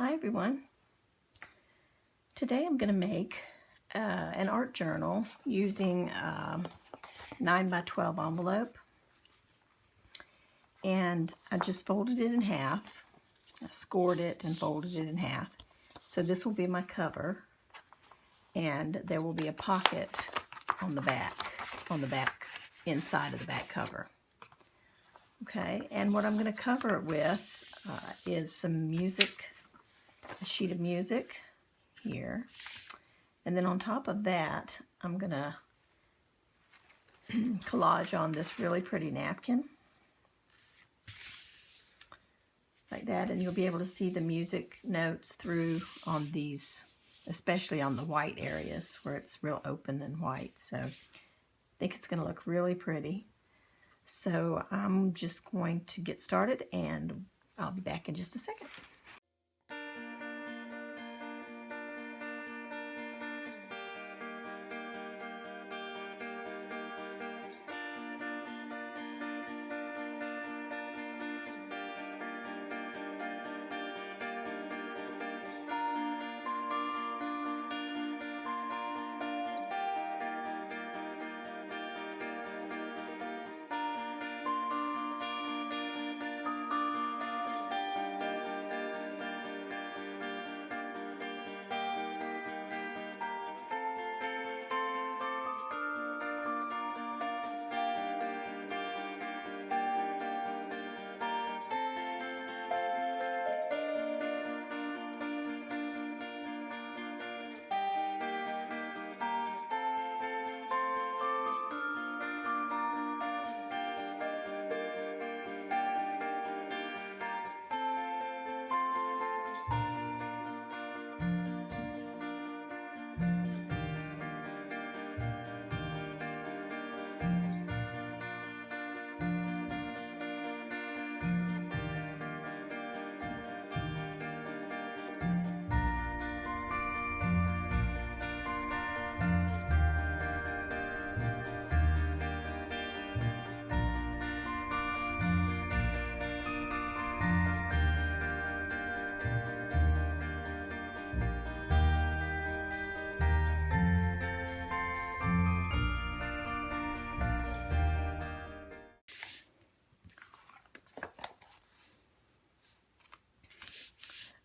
Hi everyone. Today I'm going to make an art journal using 9x12 envelope, and I just folded it in half. I scored it and folded it in half. So this will be my cover, and there will be a pocket on the back inside of the back cover. Okay, and what I'm going to cover it with is some music, a sheet of music here, and then on top of that I'm gonna collage on this really pretty napkin like that, and you'll be able to see the music notes through on these, especially on the white areas where it's real open and white. So I think it's going to look really pretty. So I'm just going to get started and I'll be back in just a second.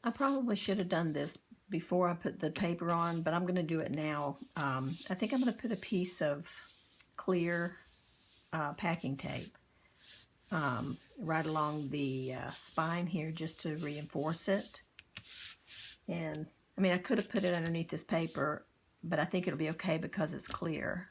I probably should have done this before I put the paper on, but I'm going to do it now. I think I'm going to put a piece of clear packing tape right along the spine here just to reinforce it. And I mean, I could have put it underneath this paper, but I think it'll be okay because it's clear.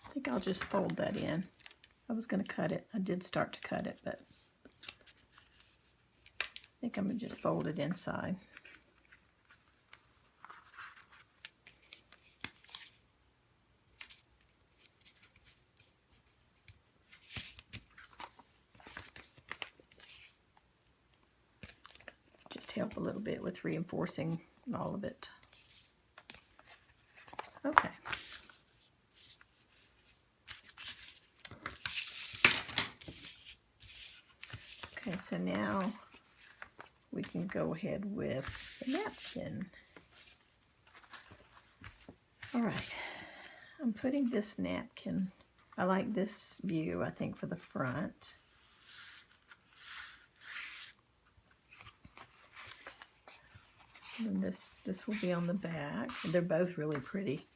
I think I'll just fold that in. I was going to cut it. I did start to cut it, but I think I'm going to just fold it inside. Just help a little bit with reinforcing all of it. Okay. Okay, so now we can go ahead with the napkin. All right, I'm putting this napkin, I like this view, I think, for the front. And this will be on the back. They're both really pretty.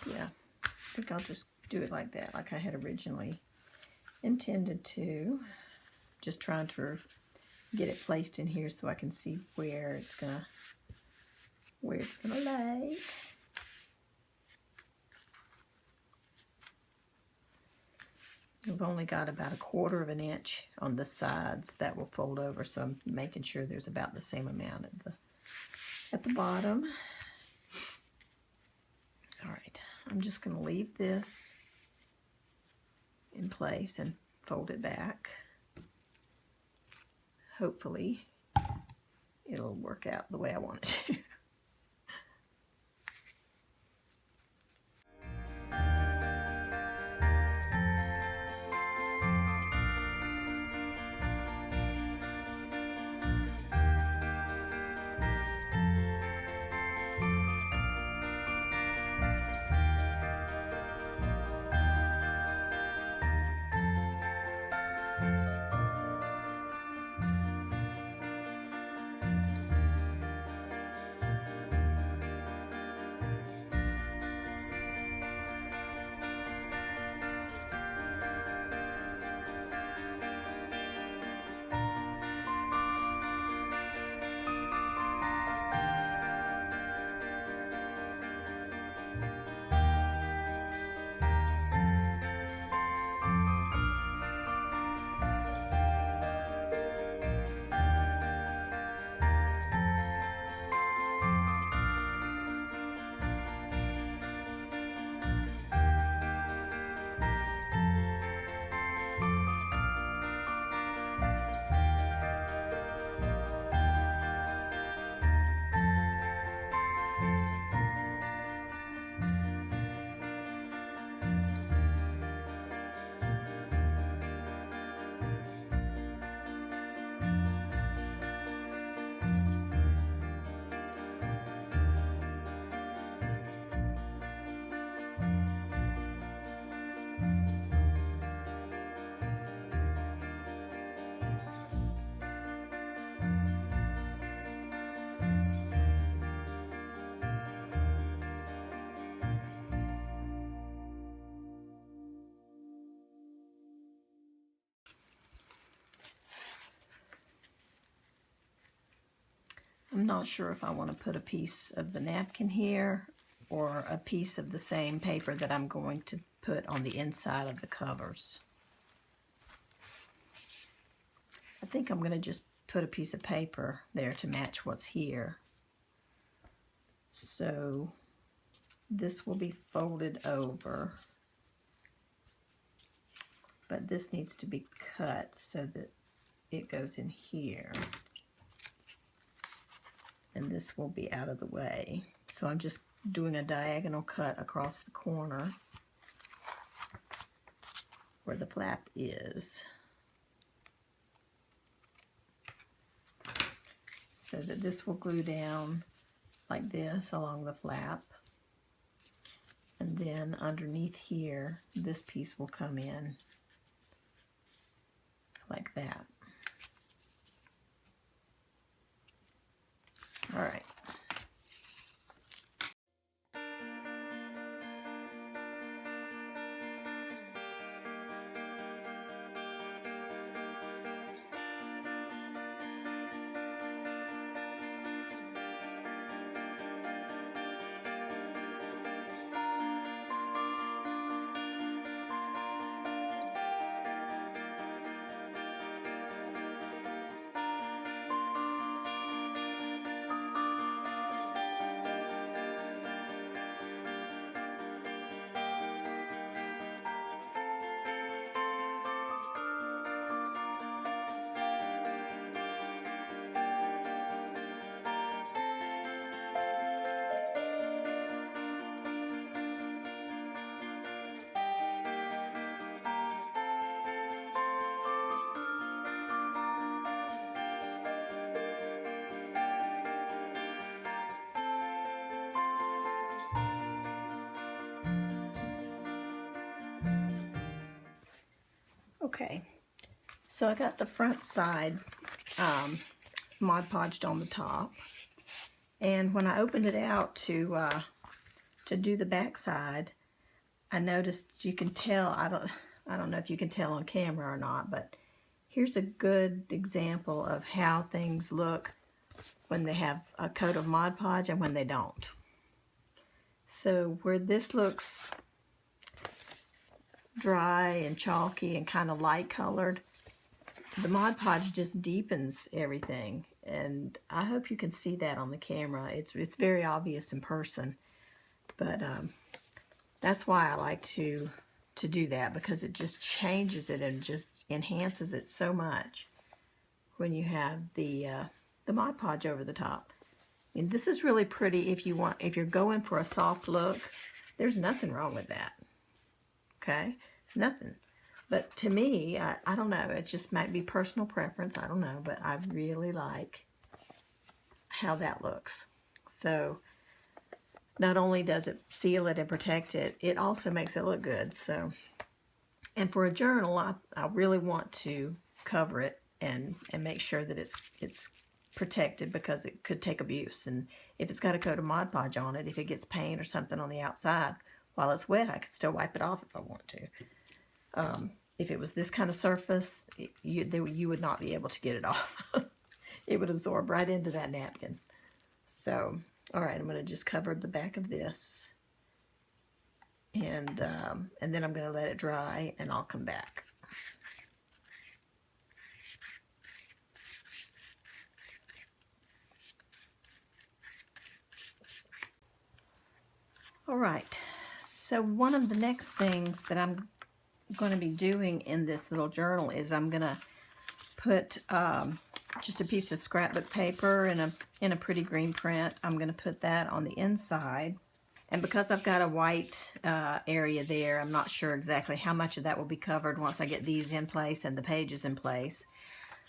Yeah, I think I'll just do it like that, like I had originally intended to. Just trying to get it placed in here so I can see where it's gonna lay. We've only got about 1/4 of an inch on the sides that will fold over, so I'm making sure there's about the same amount at the bottom. I'm just going to leave this in place and fold it back. Hopefully it'll work out the way I want it to. I'm not sure if I want to put a piece of the napkin here or a piece of the same paper that I'm going to put on the inside of the covers. I think I'm going to just put a piece of paper there to match what's here. So this will be folded over, but this needs to be cut so that it goes in here. And this will be out of the way. So I'm just doing a diagonal cut across the corner where the flap is, so that this will glue down like this along the flap. And then underneath here, this piece will come in like that. All right. Okay, so I got the front side Mod Podged on the top, and when I opened it out to do the back side, I noticed, you can tell, I don't know if you can tell on camera or not, but here's a good example of how things look when they have a coat of Mod Podge and when they don't. So where this looks dry and chalky and kind of light colored, the Mod Podge just deepens everything, and I hope you can see that on the camera. It's very obvious in person, but That's why I like to do that, because it just changes it and just enhances it so much when you have the Mod Podge over the top. And this is really pretty if you're going for a soft look. There's nothing wrong with that. Okay, nothing. But to me, I don't know. It just might be personal preference. I don't know, but I really like how that looks. So not only does it seal it and protect it, it also makes it look good. So, and for a journal, I really want to cover it and make sure that it's protected, because it could take abuse. And if it's got a coat of Mod Podge on it, if it gets paint or something on the outside while it's wet, I could still wipe it off if I want to. If it was this kind of surface, you would not be able to get it off. It would absorb right into that napkin. So, all right, I'm going to just cover the back of this, and then I'm going to let it dry, and I'll come back. All right, so one of the next things that I'm going to be doing in this little journal is I'm going to put just a piece of scrapbook paper in a pretty green print. I'm going to put that on the inside, and because I've got a white area there, I'm not sure exactly how much of that will be covered once I get these in place and the pages in place.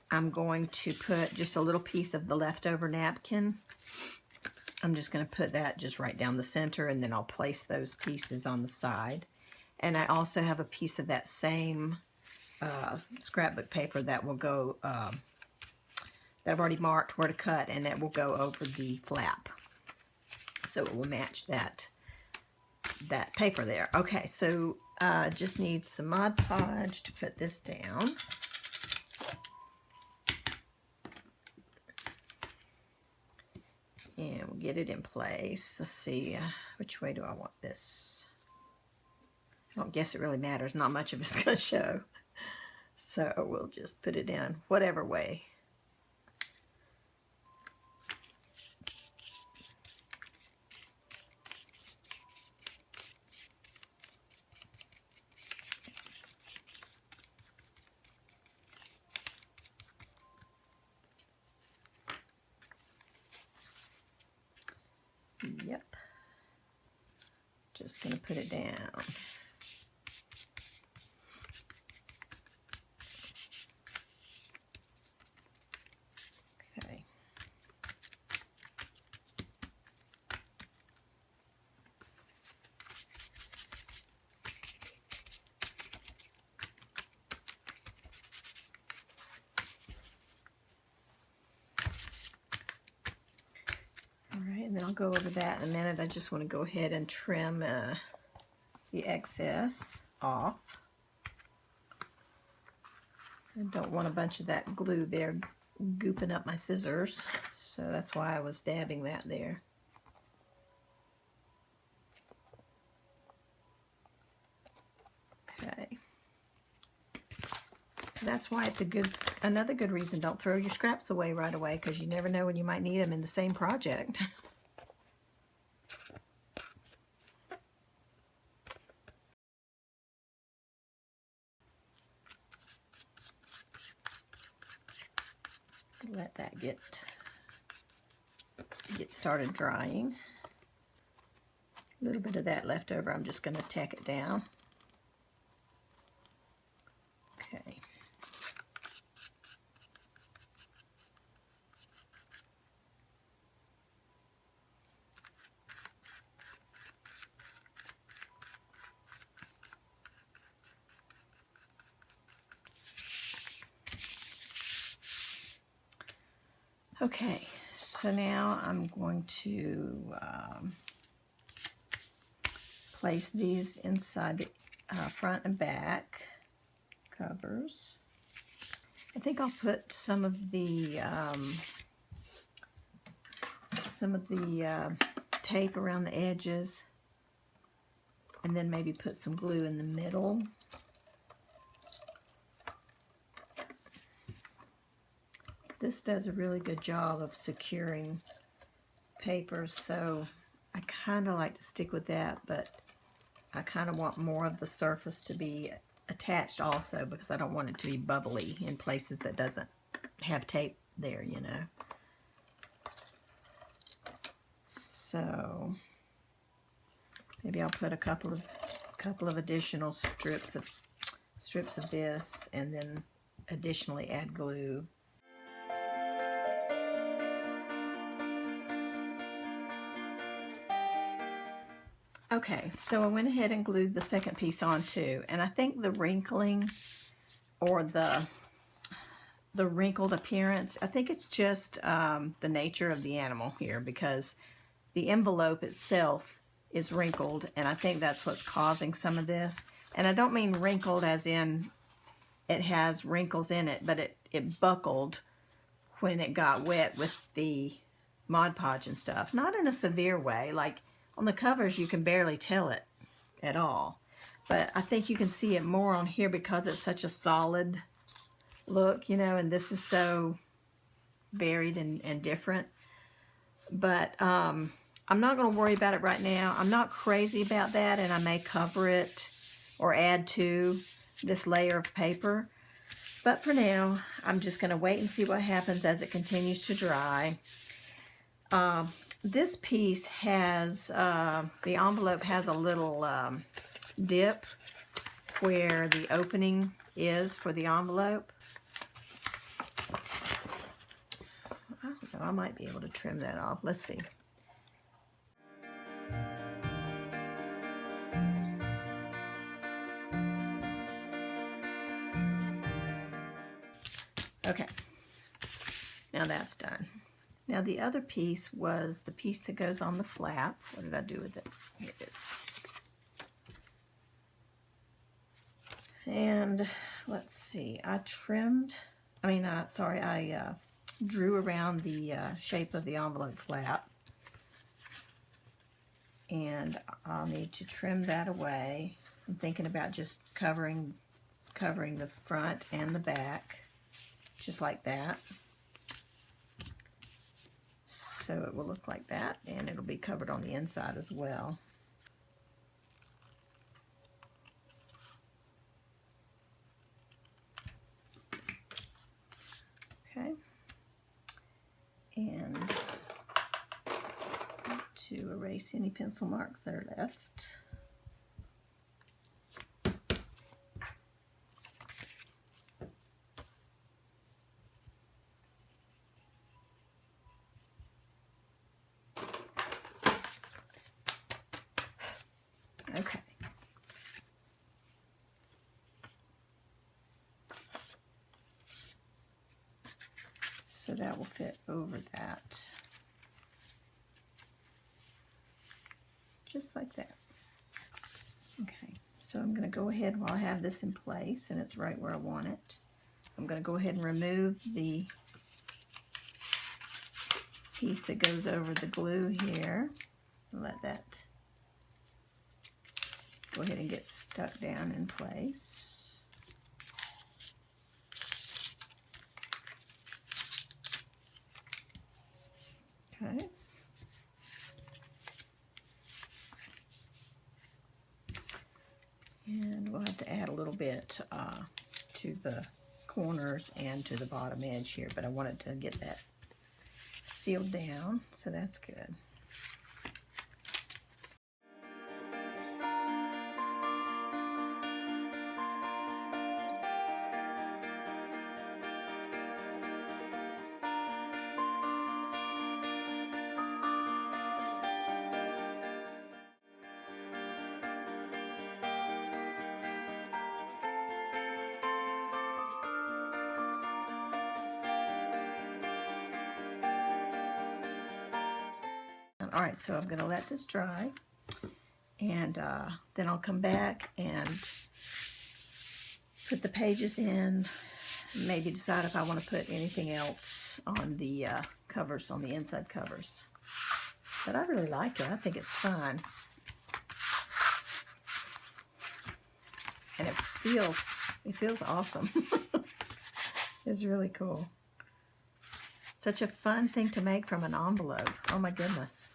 I'm going to put just a little piece of the leftover napkin. I'm just going to put that just right down the center, and then I'll place those pieces on the side. And I also have a piece of that same scrapbook paper that will go, that I've already marked where to cut, and that will go over the flap. So it will match that paper there. Okay, so just need some Mod Podge to put this down. And we'll get it in place. Let's see, which way do I want this? I don't guess it really matters. Not much of it's going to show. So we'll just put it in whatever way. Yep. Just going to put it down. Okay. And then I'll go over that in a minute. I just want to go ahead and trim the excess off. I don't want a bunch of that glue there gooping up my scissors, so that's why I was dabbing that there. Okay. So that's why it's another good reason, don't throw your scraps away right away, because you never know when you might need them in the same project. Let that get started drying. A little bit of that left over, I'm just going to tack it down. Okay. Okay, so now I'm going to place these inside the front and back covers. I think I'll put some of the tape around the edges, and then maybe put some glue in the middle. This does a really good job of securing papers, so I kind of like to stick with that, but I kind of want more of the surface to be attached also, because I don't want it to be bubbly in places that doesn't have tape there, you know. So maybe I'll put a couple of additional strips of this, and then additionally add glue. Okay, so I went ahead and glued the second piece on too, and I think the wrinkling or the wrinkled appearance, I think it's just the nature of the animal here, because the envelope itself is wrinkled, and I think that's what's causing some of this. And I don't mean wrinkled as in it has wrinkles in it, but it buckled when it got wet with the Mod Podge and stuff. Not in a severe way, like on the covers you can barely tell it at all. But I think you can see it more on here because it's such a solid look, you know, and this is so varied and different. But I'm not going to worry about it right now. I'm not crazy about that, and I may cover it or add to this layer of paper. But for now, I'm just going to wait and see what happens as it continues to dry. This piece has, the envelope has a little dip where the opening is for the envelope. I don't know, I might be able to trim that off. Let's see. Okay, now that's done. Now the other piece was the piece that goes on the flap. What did I do with it? Here it is. And let's see, I drew around the shape of the envelope flap. And I'll need to trim that away. I'm thinking about just covering the front and the back, just like that. So it will look like that, and it'll be covered on the inside as well. Okay. And to erase any pencil marks that are left. Okay. So that will fit over that. Just like that. Okay, so I'm going to go ahead while I have this in place and it's right where I want it. I'm going to go ahead and remove the piece that goes over the glue here. Let that go ahead and get stuck down in place. Okay. And we'll have to add a little bit to the corners and to the bottom edge here, but I wanted to get that sealed down, so that's good. All right, so I'm going to let this dry, and then I'll come back and put the pages in, maybe decide if I want to put anything else on the covers, on the inside covers. But I really like it. I think it's fun. And it feels awesome. It's really cool. Such a fun thing to make from an envelope. Oh my goodness.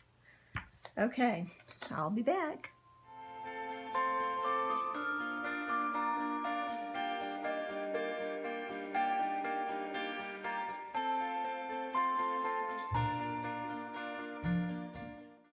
Okay, I'll be back.